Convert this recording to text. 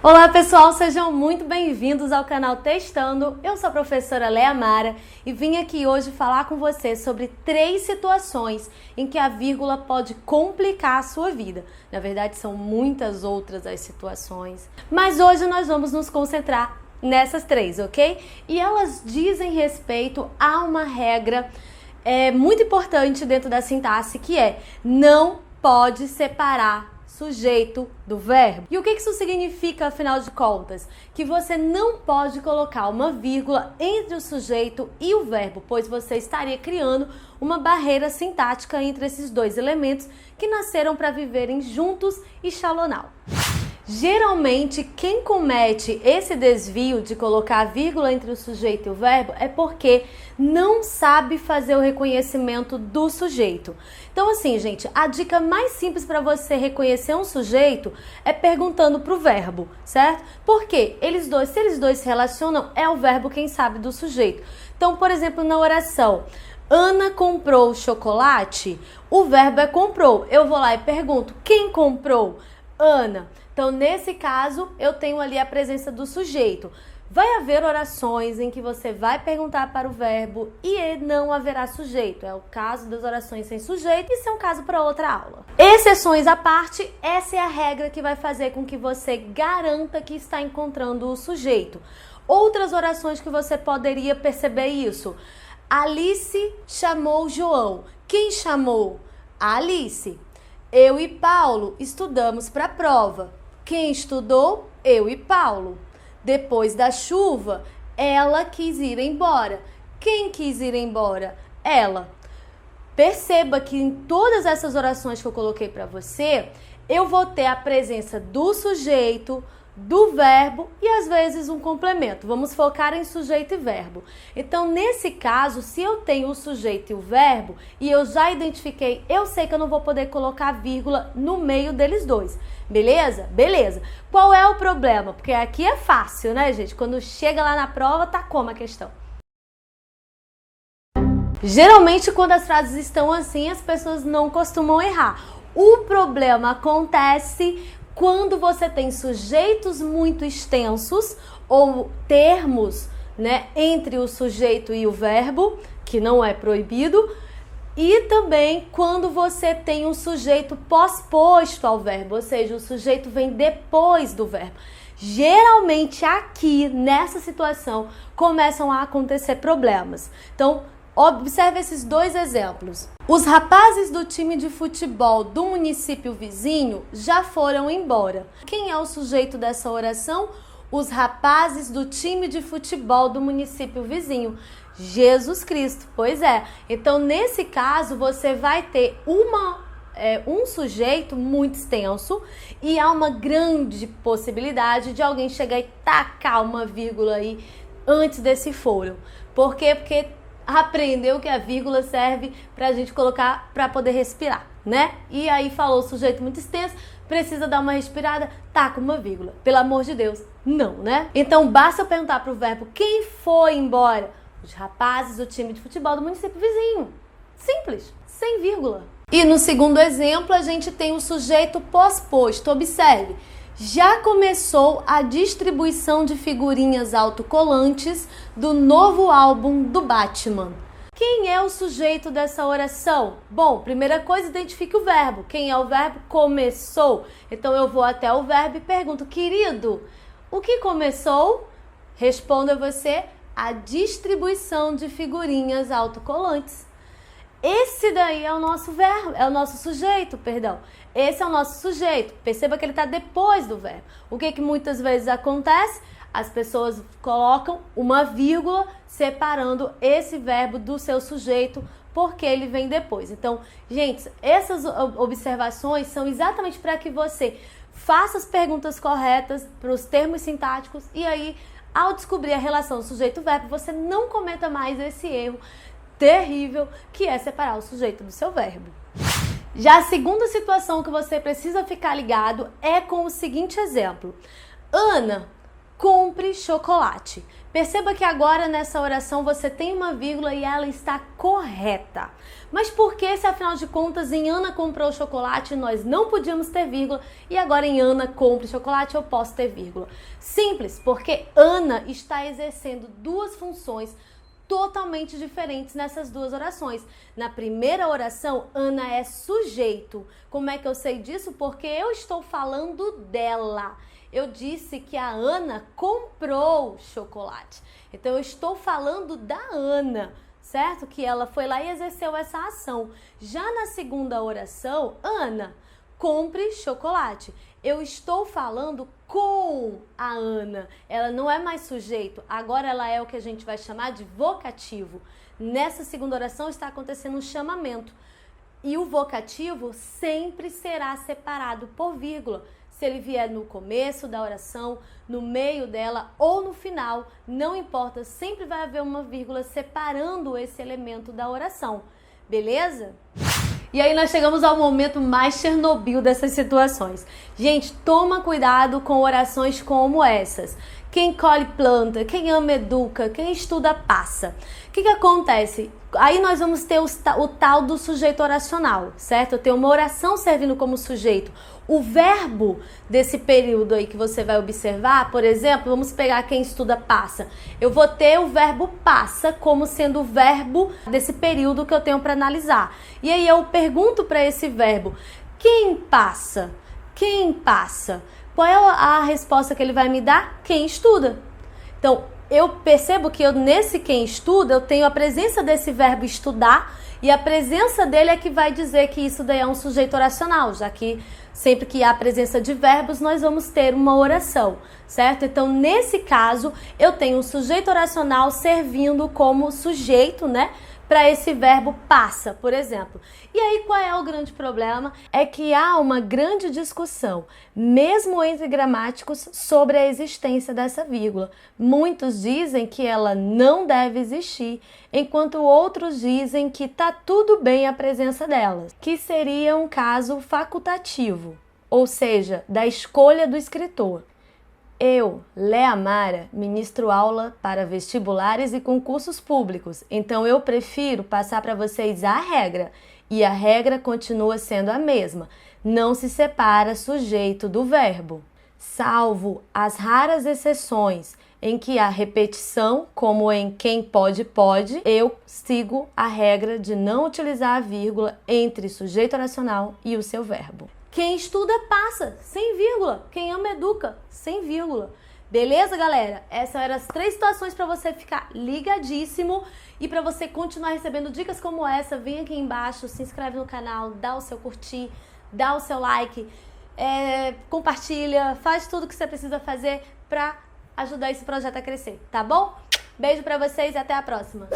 Olá pessoal, sejam muito bem-vindos ao canal Testando. Eu sou a professora Léa Mara e vim aqui hoje falar com você sobre 3 situações em que a vírgula pode complicar a sua vida. Na verdade, são muitas outras as situações, mas hoje nós vamos nos concentrar nessas 3, ok? E elas dizem respeito a uma regra muito importante dentro da sintaxe, que é não pode separar sujeito do verbo. E o que isso significa, afinal de contas? Que você não pode colocar uma vírgula entre o sujeito e o verbo, pois você estaria criando uma barreira sintática entre esses dois elementos que nasceram para viverem juntos e shalonau. Geralmente, quem comete esse desvio de colocar a vírgula entre o sujeito e o verbo é porque não sabe fazer o reconhecimento do sujeito. Então, assim, gente, a dica mais simples para você reconhecer um sujeito é perguntando para o verbo, certo? Porque se eles dois se relacionam, é o verbo quem sabe do sujeito. Então, por exemplo, na oração, Ana comprou chocolate, o verbo é comprou. Eu vou lá e pergunto, quem comprou? Ana. Então, nesse caso, eu tenho ali a presença do sujeito. Vai haver orações em que você vai perguntar para o verbo e não haverá sujeito. É o caso das orações sem sujeito, isso é um caso para outra aula. Exceções à parte, essa é a regra que vai fazer com que você garanta que está encontrando o sujeito. Outras orações que você poderia perceber isso. Alice chamou João. Quem chamou? A Alice. Eu e Paulo estudamos para a prova. Quem estudou? Eu e Paulo. Depois da chuva, ela quis ir embora. Quem quis ir embora? Ela. Perceba que em todas essas orações que eu coloquei para você, eu vou ter a presença do sujeito, do verbo e às vezes um complemento. Vamos focar em sujeito e verbo. Então, nesse caso, se eu tenho o sujeito e o verbo e eu já identifiquei, eu sei que eu não vou poder colocar vírgula no meio deles dois. Beleza? Beleza. Qual é o problema? Porque aqui é fácil, né, gente? Quando chega lá na prova, tá como a questão? Geralmente, quando as frases estão assim, as pessoas não costumam errar. O problema acontece quando você tem sujeitos muito extensos ou termos, né, entre o sujeito e o verbo, que não é proibido, e também quando você tem um sujeito pós-posto ao verbo, ou seja, o sujeito vem depois do verbo. Geralmente aqui, nessa situação, começam a acontecer problemas. Então, observe esses 2 exemplos. Os rapazes do time de futebol do município vizinho já foram embora. Quem é o sujeito dessa oração? Os rapazes do time de futebol do município vizinho. Jesus Cristo. Pois é. Então, nesse caso, você vai ter um sujeito muito extenso e há uma grande possibilidade de alguém chegar e tacar uma vírgula aí antes desse foro. Por quê? Porque aprendeu que a vírgula serve pra gente colocar pra poder respirar, né? E aí falou sujeito muito extenso, precisa dar uma respirada, taca uma vírgula. Pelo amor de Deus, não, né? Então basta eu perguntar pro verbo quem foi embora? Os rapazes do time de futebol do município vizinho. Simples, sem vírgula. E no segundo exemplo a gente tem o sujeito pós-posto. Observe. Já começou a distribuição de figurinhas autocolantes do novo álbum do Batman. Quem é o sujeito dessa oração? Bom, primeira coisa, identifique o verbo. Quem é o verbo? Começou. Então eu vou até o verbo e pergunto, querido, o que começou? Responda você, a distribuição de figurinhas autocolantes. Esse daí é o nosso verbo, é o nosso sujeito, perdão. Esse é o nosso sujeito. Perceba que ele está depois do verbo. O que muitas vezes acontece? As pessoas colocam uma vírgula separando esse verbo do seu sujeito porque ele vem depois. Então, gente, essas observações são exatamente para que você faça as perguntas corretas para os termos sintáticos e aí, ao descobrir a relação sujeito-verbo, você não cometa mais esse erro terrível que é separar o sujeito do seu verbo. Já a segunda situação que você precisa ficar ligado é com o seguinte exemplo. Ana compre chocolate. Perceba que agora nessa oração você tem uma vírgula e ela está correta. Mas por que, se afinal de contas em Ana comprou chocolate nós não podíamos ter vírgula e agora em Ana compre chocolate eu posso ter vírgula? Simples, porque Ana está exercendo duas funções totalmente diferentes nessas duas orações. Na primeira oração, Ana é sujeito. Como é que eu sei disso? Porque eu estou falando dela. Eu disse que a Ana comprou chocolate. Então, eu estou falando da Ana, certo? Que ela foi lá e exerceu essa ação. Já na segunda oração, Ana, compre chocolate. Eu estou falando com a Ana. Ela não é mais sujeito. Agora ela é o que a gente vai chamar de vocativo. Nessa segunda oração está acontecendo um chamamento. E o vocativo sempre será separado por vírgula. Se ele vier no começo da oração, no meio dela ou no final, não importa, sempre vai haver uma vírgula separando esse elemento da oração, beleza? E aí nós chegamos ao momento mais Chernobyl dessas situações. Gente, toma cuidado com orações como essas. Quem colhe planta, quem ama educa, quem estuda passa. O que acontece? Aí nós vamos ter o tal do sujeito oracional, certo? Eu tenho uma oração servindo como sujeito. O verbo desse período aí que você vai observar, por exemplo, vamos pegar quem estuda passa. Eu vou ter o verbo passa como sendo o verbo desse período que eu tenho para analisar. E aí eu pergunto para esse verbo, quem passa? Quem passa? Qual é a resposta que ele vai me dar? Quem estuda. Então, eu percebo que nesse quem estuda, eu tenho a presença desse verbo estudar e a presença dele é que vai dizer que isso daí é um sujeito oracional, já que sempre que há presença de verbos, nós vamos ter uma oração, certo? Então, nesse caso, eu tenho um sujeito oracional servindo como sujeito, né? Para esse verbo passa, por exemplo. E aí, qual é o grande problema? É que há uma grande discussão, mesmo entre gramáticos, sobre a existência dessa vírgula. Muitos dizem que ela não deve existir, enquanto outros dizem que tá tudo bem a presença dela, que seria um caso facultativo, ou seja, da escolha do escritor. Eu, Léa Mara, ministro aula para vestibulares e concursos públicos, então eu prefiro passar para vocês a regra, e a regra continua sendo a mesma, não se separa sujeito do verbo, salvo as raras exceções em que há repetição, como em quem pode, pode, eu sigo a regra de não utilizar a vírgula entre sujeito oracional e o seu verbo. Quem estuda passa, sem vírgula. Quem ama educa, sem vírgula. Beleza, galera? Essas eram as 3 situações para você ficar ligadíssimo e para você continuar recebendo dicas como essa. Vem aqui embaixo, se inscreve no canal, dá o seu curtir, dá o seu like, compartilha, faz tudo que você precisa fazer para ajudar esse projeto a crescer, tá bom? Beijo para vocês e até a próxima.